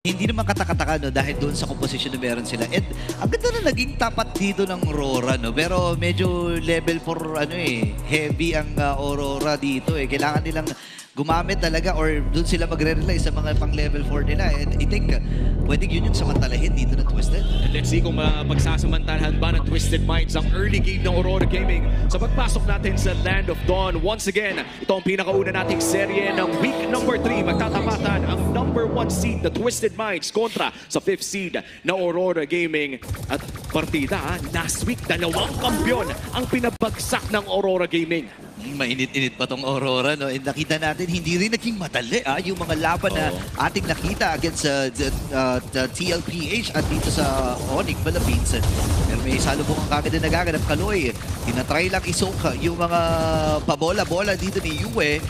Hindi naman katakataka no dahil doon sa composition na meron sila. And ang ganda na naging tapat dito ng Aurora no. Pero medyo level 4 heavy ang Aurora dito eh. Kailangan nilang gumamit talaga or doon sila magre-rely sa mga pang level 4 nila. And I think pwedeng yun yung samantalahin dito ng Twisted. And let's see kung magsasamantalahan ba ng Twisted Minds ang early game ng Aurora Gaming sa pagpasok natin sa Land of Dawn. Once again, ito ang pinakauna nating serye ng week number 3. Magtatapatan ang number 1 seed na Twisted Minds kontra sa 5th seed na Aurora Gaming. At partida, last week, dalawang kampiyon ang pinabagsak ng Aurora Gaming. Mainit-init pa tong Aurora no. And nakita natin hindi rin naging madali yung mga laban na ating nakita against the TLPH at dito sa Onyx Philippines. Pero may salubong ang kagad na nagaganap. Kaloy, tinatry lang isok yung mga pabola-bola dito ni Yue.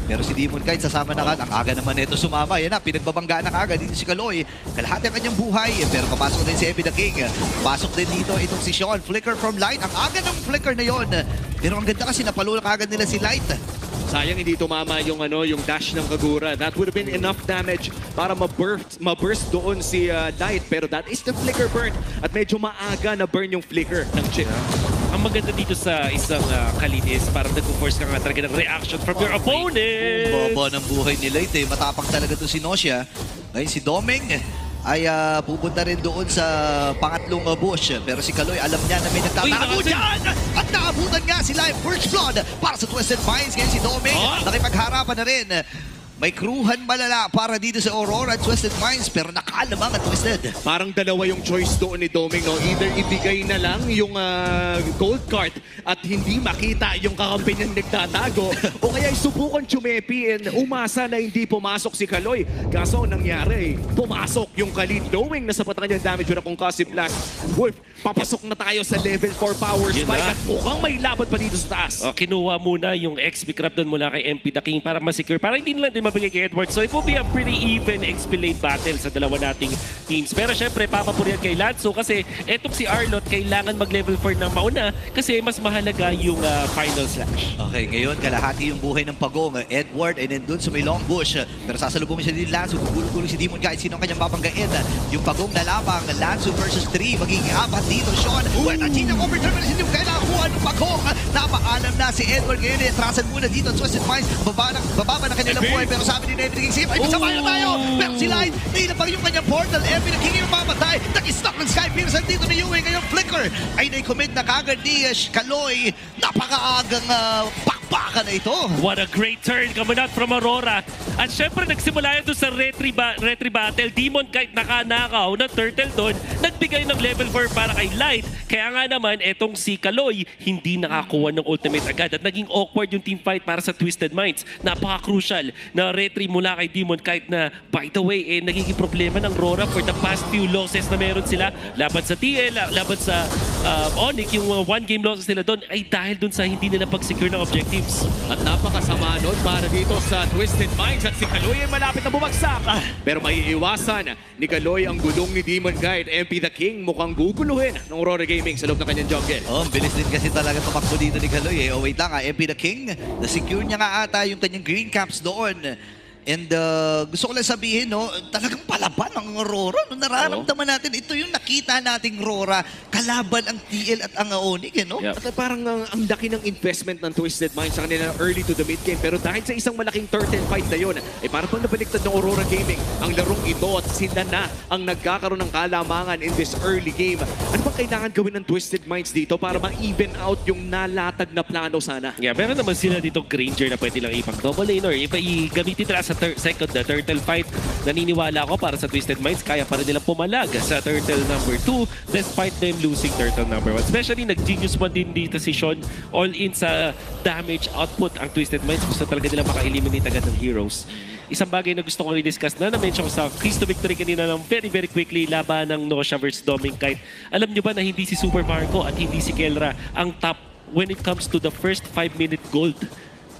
Pero si Demon Knight sasama na ang aga naman ito sumama. Yan na, pinagbabanggaan na agad dito si Kaloy. Kalahati ang kanyang buhay. Pero papasok din si Epi the King. Pasok din dito itong si Sean. Flicker from Light. Ang aga ng flicker na yon. Pero ang ganda kasi napalulak agad nila si Light. Sayang hindi tumama yung dash ng Kagura. That would have been enough damage para ma-burst doon si Light. Pero that is the flicker burn. At medyo maaga na burn yung flicker ng Chip. Ang maganda dito sa isang Kalid is parang nag-force ka nga talaga ng reaction from your opponent. Baba ng buhay ni Light eh. Matapang talaga to si Nosia. Ngayon si Doming ay pupunta rin doon sa pangatlong bush. Pero si Kaloy alam niya na may nagtatago dyan. At naabutan nga sila yung First Blood para sa Twisted Minds. Ngayon si Doming nakipagharapan na rin. May kruhan malala para dito sa Aurora at Twisted Minds pero nakalamang at Twisted. Parang dalawa yung choice doon ni Doming. No? Either ibigay na lang yung gold card at hindi makita yung kakampi niyang nagtatago o kaya subukan chumepi and umasa na hindi pumasok si Kaloy. Kaso nangyari, pumasok yung Khalid knowing na sapat ang kanyang damage with a concussive blast. Wolf, papasok na tayo sa level 4 power spike at mukhang may laban pa dito sa taas. Kinuha muna yung XP crab doon mula kay MP the King para masecure. Para hindi nila din mabigay kay Edward. So it will be a pretty even XP lane battle sa dalawa nating teams. Pero syempre, papapurihan kay Lanzo kasi etong si Arlott kailangan mag-level 4 ng mauna kasi mas mahalaga yung final slash. Okay, ngayon kalahati yung buhay ng Pagong. Edward and then dun sa may long bush. Pero sasalubungin siya din Lanzo. Gugulong-gulong si Demon Guide. Sino ang kanyang babanggain? Yung Pagong na labang. Lanzo versus 3. Magiging apat dito. Sean. Well, at sinang overturn na hindi kailangan kuha ng Pagong. Napaalam na si Edward. Ngayon atrasan muna dito. Twisted Minds. Bababa na kanilang buhay. Pero sabi ni Epi the King, sige, ay masama na tayo. Pero si Light, nila pa yung kanyang portal. Epi the King yung mamatay. Nag-stop ng Sky Pearson dito ni Yue. Ngayon Flicker ay na-commit na kagad ni Kaloy. Napakaagang pakpakan na ito. What a great turn coming out from Aurora. At syempre nagsimula yan doon sa retry battle. Demon kahit nakanakaw na turtle doon, nagbigay ng level 4 para kay Light. Kaya nga naman, etong si Kaloy, hindi nakakuha ng ultimate agad. At naging awkward yung team fight para sa Twisted Minds. Napaka-crucial na retry mula kay Demon kahit na, by the way, nagiging problema ng Aurora for the past few losses na meron sila. Laban sa TL, laban sa Onyx, yung one game losses nila doon ay dahil doon sa hindi nila pag-secure ng objectives. At napakasama nun para dito sa Twisted Minds at si Kaloy ay malapit na bumagsak. Pero maiiwasan ni Kaloy ang gulong ni Demon Guide. MP the King mukhang guguluhin ng Aurora Gaming sa loob ng kanyang jungle. Oh, bilis din kasi talaga tumakbo dito ni Kaloy eh. Oh, wait lang MP the King, na-secure niya nga ata yung kanyang green caps doon. And gusto ko lang sabihin, no, talagang palaban ang Aurora. No, nararamdaman natin, ito yung nakita nating Aurora, kalaban ang TL at ang Onyx, no? At parang ang laki ng investment ng Twisted Minds sa kanila early to the mid game. Pero dahil sa isang malaking turtle fight na yun, ay parang pang nabaliktad ng Aurora Gaming ang larong ito at sila na ang nagkakaroon ng kalamangan in this early game. Ano bang kailangan gawin ng Twisted Minds dito para ma-even out yung nalatag na plano sana? Yeah, meron naman sila dito Granger na pwede lang ipang-double lane or gamitin nila sa second na turtle fight. Naniniwala ako para sa Twisted Minds, kaya pa rin nilang pumalag sa turtle number 2 despite them losing turtle number 1. Especially nag-genius man din dito si Sean. All in sa damage output ang Twisted Minds. Gusto talaga nila maka-eliminate agad ng heroes. Isang bagay na gusto ko i-discuss na na-mention ko sa Keys to Victory kanina ng very quickly laban ng Nosia versus Doming Kite. Alam nyo ba na hindi si Super Marco at hindi si Kelra ang top when it comes to the first 5-minute gold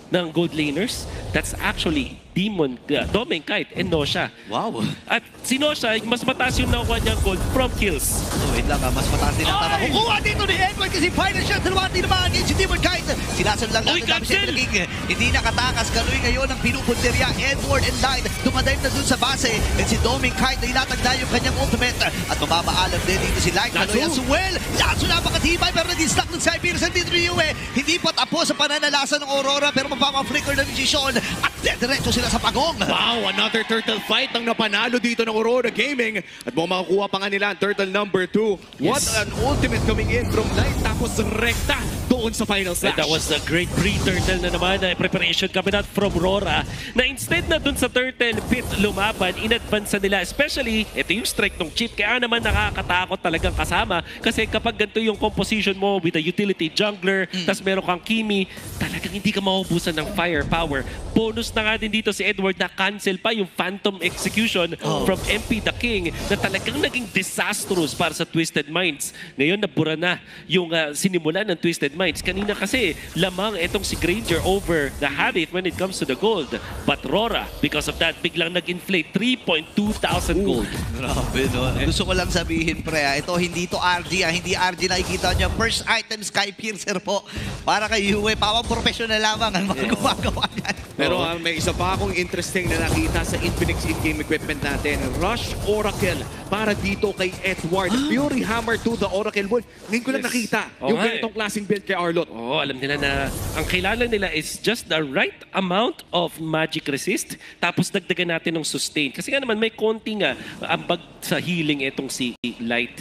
ng gold laners? That's actually Demon, Doming Kite, and Nosia. Wow. At si Nosia, mas mataas yung nakuha niyang gold from kills. Oh, wait lang mas mataas din ang tama. Kukuha dito ni Edward kasi final shot. Dalawati naman si Demon Kite. Sinasan lang natin si King. Hindi nakatakas. Kaloy ngayon ang pinupunterya. Edward and Light. dumadive na dun sa base. And si Doming kahit na ilatag na yung kanyang ultimate. At mababaalam din dito si Light Kaloy as well. Lanzo napakatibay pero naging stuck ng Sai Pearson dito ni Yue. Hindi pa tapos sa pananalasa ng Aurora pero mapapa-flicker na ni Jishon. At diretso sila sa pagong. Wow, another turtle fight ang napanalo dito ng Aurora Gaming. At mukhang makakuha pa nga nila ang turtle number 2. What an ultimate coming in from Light tapos rekta doon sa final slash. And that was a great pre-turtle na naman na preparation cabinet from Rora na instead na dun sa turtle pit lumaban, in-advance nila. Especially, ito yung strike ng chip. Kaya naman nakakatakot talagang kasama kasi kapag ganito yung composition mo with a utility jungler, tas meron kang Kimi, talagang hindi ka maubusan ng firepower. Bonus na nga din dito si Edward na cancel pa yung Phantom Execution from MP the King na talagang naging disastrous para sa Twisted Minds. Ngayon, nabura na yung sinimulan ng Twisted Minds. Kanina kasi, lamang itong si Granger over the habit when it comes to the gold. But Rora, because of that, biglang nag-inflate 3,200 gold. Grabe, no? Gusto ko lang sabihin, pre, ito hindi to RG, hindi RG nakikita nyo. First item, Sky Piercer po. Para kay Yue, pawang professional lamang ang mga gumagawa yan. Pero may isa pa akong interesting na nakita sa Infinix in-game equipment natin. Rush Oracle para dito kay Edward. Fury Hammer to the Oracle Bull. Ngayon ko lang nakita yung ganitong klaseng build kay Arlott. Oo, alam nila na ang kailangan nila is just the right amount of magic resist tapos dagdagan natin ng sustain. Kasi nga naman may konting ambag sa healing itong si Light.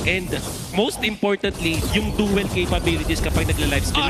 And most importantly, yung dual capabilities kapag nagla-live skill.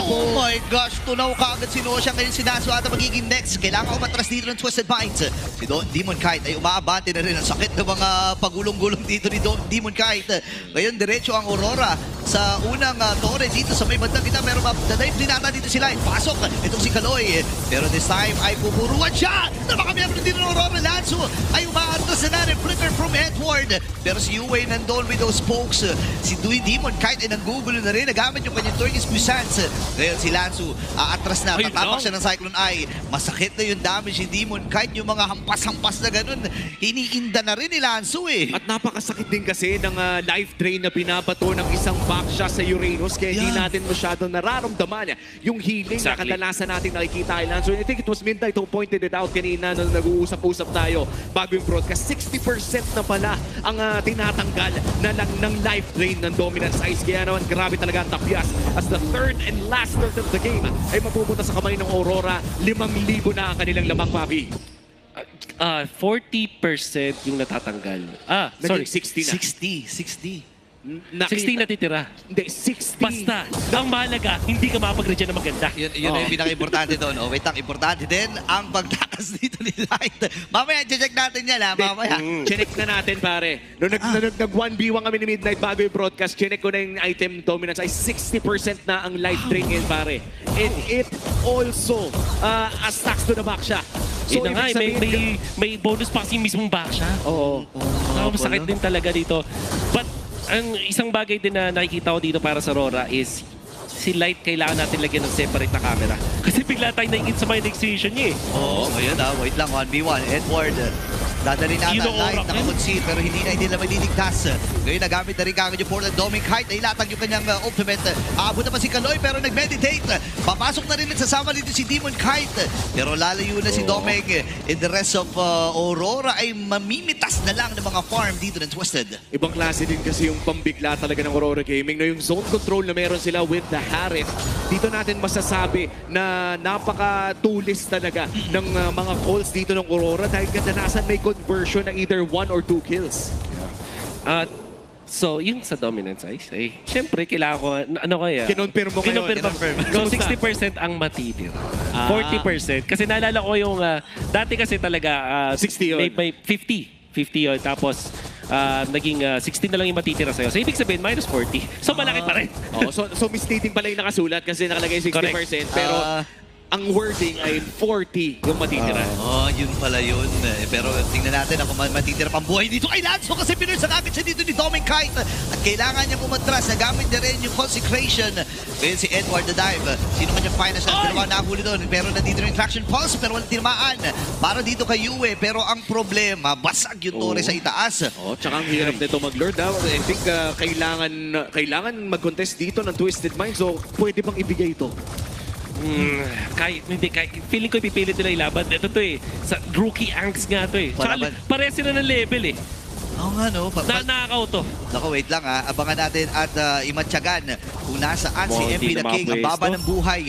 Oh my gosh, tunaw ka agad si Nosha ngayon si Naso ata magiging next. Kailangan umatras dito ng Twisted Minds. Si Demon Kite ay umaabante na rin ang sakit ng mga pagulong-gulong dito ni Demon Kite. Ngayon diretso ang Aurora sa unang torre dito sa may bandang kita. Pero mapdadive din nata dito sila. Pasok itong si Kaloy. Pero this time ay pupuruan siya. Napakamiyabro dito ng Aurora. Lanzo ay umaatras na rin. Flicker from Edward. Pero si Yue nandun with those pokes. Si Demon Kite ay nanggugulo na rin. Nagamit yung kanyang Turkish Puissance. Ngayon si Lanzo aatras na. Tatapak siya ng Cyclone Eye. Masakit na yung damage ni Demon Kite. Yung mga hampas-hampas na ganun. Iniinda na rin ni Lanzo eh. At napakasakit din kasi ng life drain na binabato ng isang back siya sa Uranus. Kaya hindi natin masyadong nararamdaman yung healing na kadalasan natin nakikita kay Lanzo. I think it was Midnight who pointed it out kanina nung nag-uusap-usap tayo bago yung broadcast. 60% na pala ang tinatanggal na lang ng life drain ng Dominance Ice. Kaya naman grabe talaga ang tapyas as the third and last third of the game ay mapupunta sa kamay ng Aurora. 5,000 na ang kanilang lamang, Papi. 40% yung natatanggal. Sorry. 60 na. 60. 60 natitira. Hindi, 60. Basta, ang mahalaga, hindi ka makapag-regen na maganda. Yun yung pinaka-importante doon. Oh, wait lang, importante din ang pagtakas dito ni Light. Mamaya, check natin yan ha, mamaya. Chinek na natin, pare. Nung nag-1v1 kami ni Midnight bago yung broadcast, chinek ko na yung item dominance ay 60% na ang life drain ngayon, pare. And it also stacks to the back siya. So, nga, may bonus pa kasi mismong back siya. Oo. Masakit din talaga dito. But, ang isang bagay din na nakikita ko dito para sa Rora is si Light kailangan natin lagyan ng separate na camera. Kasi bigla tayo naingit sa mind exhibition niya eh. Oo, ngayon wait lang, 1v1. Edward, dadali nata Light, nakakonceal, pero hindi nila maliligtas. Ngayon nagamit na rin kagad yung Portland Doming Kite, ilatag yung kanyang ultimate. Aabot na pa si Kaloy, pero nag-meditate. Papasok na rin nagsasama dito si Demon Kite. Pero lalayo na si Doming. In the rest of Aurora ay mamimitas na lang ng mga farm dito ng Twisted. Ibang klase din kasi yung pambigla talaga ng Aurora Gaming. No, yung zone control na meron sila with the Harith. Dito natin masasabi na napaka-tulis talaga ng mga calls dito ng Aurora dahil kadalasan may conversion ng either 1 or 2 kills. So, yung sa dominance ice, syempre, kailangan ko, Kinonfirm mo ngayon. Kinonfirm. So, 60% ang matitira. 40%. Kasi naalala ko yung, dati kasi talaga, 60 yun. May 50 yun. Tapos, naging 16 na lang yung matitira sa'yo. So, ibig sabihin, minus 40. So, malaki pa rin. So misleading pala yung nakasulat kasi nakalagay 60%. Correct. Pero, ang wording ay 40 yung matitira. Yun pala yun. Pero tingnan natin ako matitira pang buhay dito kay Lanzo kasi pinursa agad siya dito ni Doming Kite. At kailangan niya pumatras. Nagamit niya rin yung Consecration. Ngayon si Edward the Dive. Sino kanyang finals na dalawa nahuli doon. Pero nandito rin yung Traction Pulse pero walang tinamaan. Para dito kay Yue. Pero ang problema, basag yung torre sa itaas. Tsaka ang hirap nito mag-lord. I think kailangan mag-contest dito ng Twisted Mind. So, pwede bang ibigay ito? Feeling ko ipipilit nila ilaban. Ito to eh. Sa rookie angst nga to eh. Tsaka Palaban. pares sila ng level eh. Oo nga, no? Nanakaw to. Naku, wait lang ha. Abangan natin at imatyagan kung nasaan si Mukhang MP di the na King. Ang baba mapwesto. ng buhay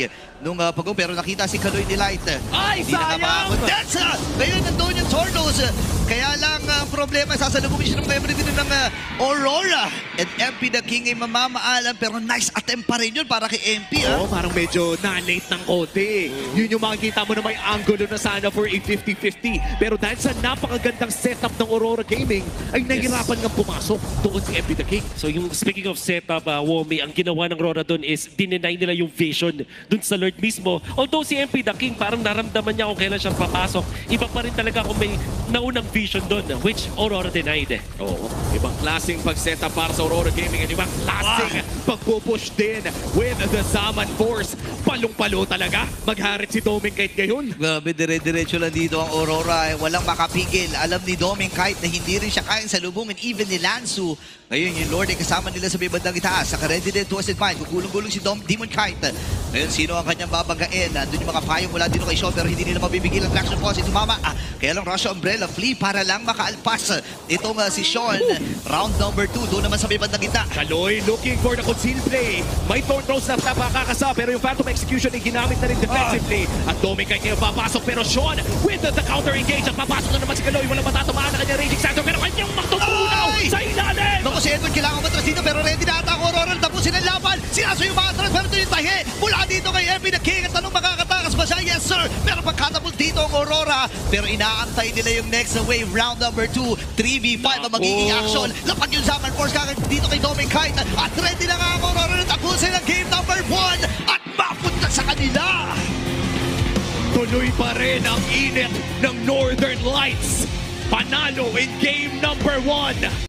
nung pero nakita si Kaloy Delight. Ay, Hindi sayang! nakapakot. That's ngayon nandun yung Tornos. Kaya lang ang problema, sasalubungin siya ng memory din ng Aurora. And MP the King ay mamamaalam pero nice attempt pa rin yun para kay MP. Oo, parang medyo na-late ng konti. Yun yung makikita mo na may angulo na sana for a 50-50. Pero dahil sa napakagandang setup ng Aurora Gaming, ay nahirapan nga pumasok doon si MP the King. So yung speaking of setup, Womi, ang ginawa ng Rora doon is dinenay nila yung vision doon sa Lord mismo. Although si MP the King parang naramdaman niya kung kailan siya papasok, iba pa rin talaga kung may naunang vision doon, which Aurora denied. Oo, ibang klaseng pag-setup para sa Aurora Gaming at ibang klaseng pagpupush din with the Zaman Force. Palong-palo talaga. Magharit si Doming kahit ngayon. Grabe, dire-diretso lang dito ang Aurora. Walang makapigil. Alam ni Doming kahit na hindi rin siya kayang salubungin. Even ni Lansu. Ngayon, yung Lord ay kasama nila sa may bandang itaas. Naka-ready din Twisted Mind. Gugulong-gulong si Demon Kite. Ngayon, sino ang kanyang babanggain? Nandun yung mga payong mula dito kay Sean pero hindi nila mabibigil ang traction po si Tumama. Kaya lang Russia Umbrella Flea para lang makaalpas. Itong si Sean. Round number 2. Doon naman sa may bandang ita. Kaloy looking for the concealed play. May Thorn Throws na napakakasa pero yung Phantom Execution ay ginamit na rin defensively. At Doming kahit ngayon papasok pero Sean with the counter engage at papasok na naman si Kaloy. Walang matatamaan na kanya Raging Sandstorm pero kanyang magtutunaw Ay! sa ilalim. Naku, si Edward kailangan matras dito pero ready na ata ang Aurora. Tapusin ang laban. Sinaso yung matras pero ito yung tahi. Mula dito kay MP the King. At tanong makakatakas ba siya? Yes sir. Pero pagkatapos dito ang Aurora. Pero inaantay nila yung next wave. Round number 2. 3v5 ang magiging action. Lapag yung Zaman Force kakag dito kay Doming Kite. At ready na nga ang Aurora na tapusin ang game number 1. At mapunta sa kanila. Tuloy pa rin ang init ng Northern Lights. Panalo in game number 1.